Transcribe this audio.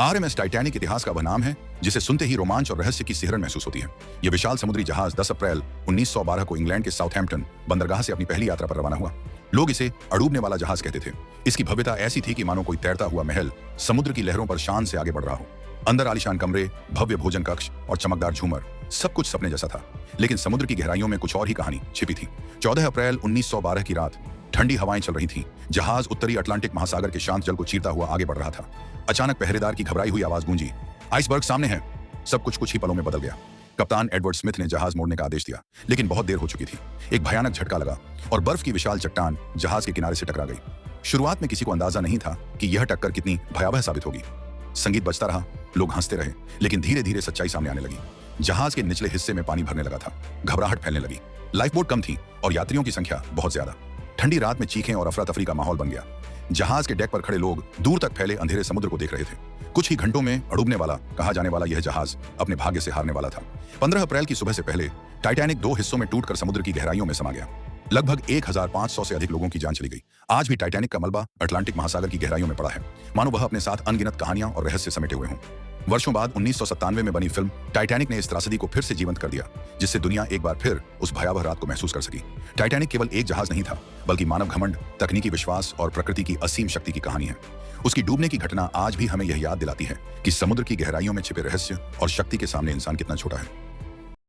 RMS Titanic इतिहास का वह नाम है जिसे सुनते ही रोमांच और रहस्य की सिहरन महसूस होती है। यह विशाल समुद्री जहाज 10 अप्रैल 1912 को इंग्लैंड के साउथहैम्पटन बंदरगाह से अपनी पहली यात्रा पर रवाना हुआ। लोग इसे अड़ूबने वाला जहाज कहते थे। इसकी भव्यता ऐसी थी कि मानो कोई तैरता हुआ महल समुद्र की लहरों पर शान से आगे बढ़ रहा हो। अंदर आलीशान कमरे, भव्य भोजन कक्ष और चमकदार झूमर, सब कुछ सपने जैसा था। लेकिन समुद्र की गहराइयों में कुछ और ही कहानी छिपी थी। 14 अप्रैल 1912 की रात ठंडी हवाएं चल रही थीं। जहाज उत्तरी अटलांटिक महासागर के शांत जल को चीरता हुआ आगे बढ़ रहा था। अचानक पहरेदार की घबराई हुई आवाज गूंजी, आइसबर्ग सामने है। सब कुछ ही पलों में बदल गया। कप्तान एडवर्ड स्मिथ ने जहाज मोड़ने का आदेश दिया, लेकिन बहुत देर हो चुकी थी। एक भयानक झटका लगा और बर्फ की विशाल चट्टान जहाज के किनारे से टकरा गई। शुरुआत में किसी को अंदाजा नहीं था कि यह टक्कर कितनी भयावह साबित होगी। संगीत बजता रहा, लोग हंसते रहे, लेकिन धीरे धीरे सच्चाई सामने आने लगी। जहाज के निचले हिस्से में पानी भरने लगा था। घबराहट फैलने लगी। लाइफबोट कम थी और यात्रियों की संख्या बहुत ज्यादा। ठंडी रात में चीखें और अफरा तफरी का माहौल बन गया। जहाज के डेक पर खड़े लोग दूर तक फैले अंधेरे समुद्र को देख रहे थे। कुछ ही घंटों में अड़ूबने वाला कहा जाने वाला यह जहाज अपने भाग्य से हारने वाला था। 15 अप्रैल की सुबह से पहले टाइटैनिक 2 हिस्सों में टूटकर समुद्र की गहराइयों में समा गया। लगभग 1500 से अधिक लोगों की जान चली गई। आज भी टाइटैनिक का मलबा अटलांटिक महासागर की गहराइयों में पड़ा है, मानो वह अपने साथ अनगिनत कहानियां और रहस्य समेटे हुए हों। वर्षों बाद 1997 में बनी फिल्म टाइटैनिक ने इस त्रासदी को फिर से जीवंत कर दिया, जिससे दुनिया एक बार फिर उस भयावह रात को महसूस कर सकी। टाइटैनिक केवल एक जहाज नहीं था, बल्कि मानव घमंड, तकनीकी विश्वास और प्रकृति की असीम शक्ति की कहानी है। उसकी डूबने की घटना आज भी हमें यह याद दिलाती है कि समुद्र की गहराइयों में छिपे रहस्य और शक्ति के सामने इंसान कितना छोटा है।